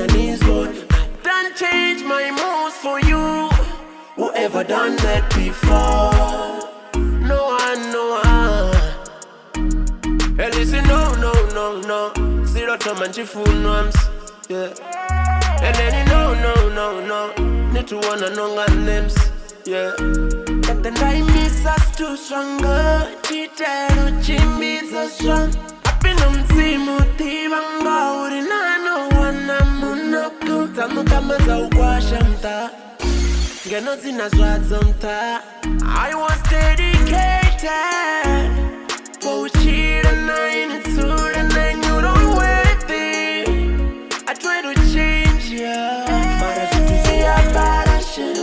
her knees, but I done change my moves for you. Whoever done that before? No one, no one. Hey, listen, no. Zero time and chifunwams, yeah. And then you no. Need to wanna know our names, yeah. But then I miss us too stronger. Chitero chimbi so strong. Mtimuti wanga uri nano wana munaku tamu kama za ukwasha mta ngeno zina zwadzo mta. I was dedicated for cheating and it's true and then you don't worth it. I try to change ya, but I should see a bad shit.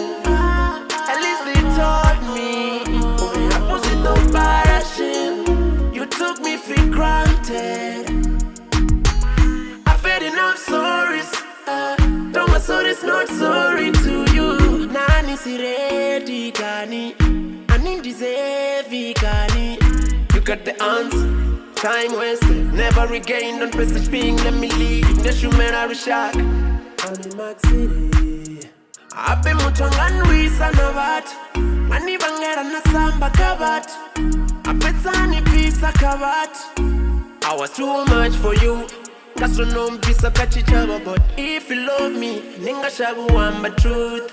At least they taught me only opposite of bad shit. You took me for granted. I've had enough stories. Don't my stories not sorry to you. Nani si ready gani, ani deserve gani. You got the answer. Time wasted, never regained. On prestige being let me lead. The shumera rishak. I'm in Mac City. I've been mutongan wisa na vat. Mani bangera na samba kabat. Apetsani pisa kabat. I was too much for you. Kaso no mpisa kachichaba. But if you love me, ninga shabu wamba truth.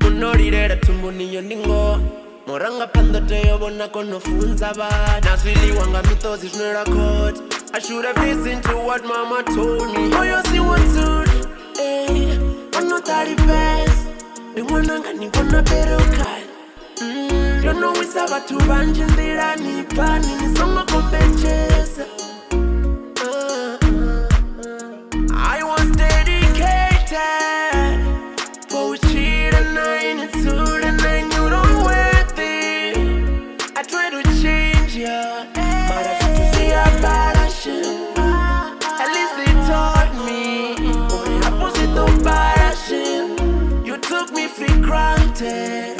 Munorirera tumbuni yondingo. Moranga panda teyo bona kono funza ba. Naswili wanga mitozi shnera court. I should have listened to what mama told me. Oh, you see what's good? Hey, I'm not the best. The one I'm gonna better cut. You know it's about to run in the rani pani. Nisonga kompechesa. I was dedicated for cheat and nine and two and nine. You don't worth it. I try to change ya, but I should see a bad shit. At least they taught me only opposite of bad shit. You took me for granted.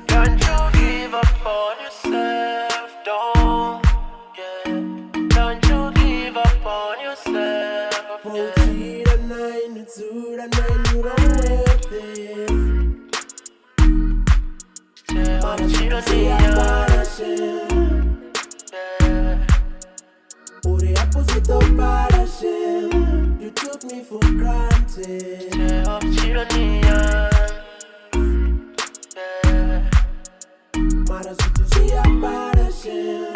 Don't you give up on yourself, don't, yeah. Don't you give up on yourself, yeah. Cheat and nine and two and nine. You don't worth it. But I should see a bad shit. The opposite of bad shit. You took me for granted. Mara to see a bad shit.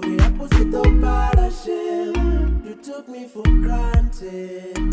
The opposite of bad shit. You took me for granted.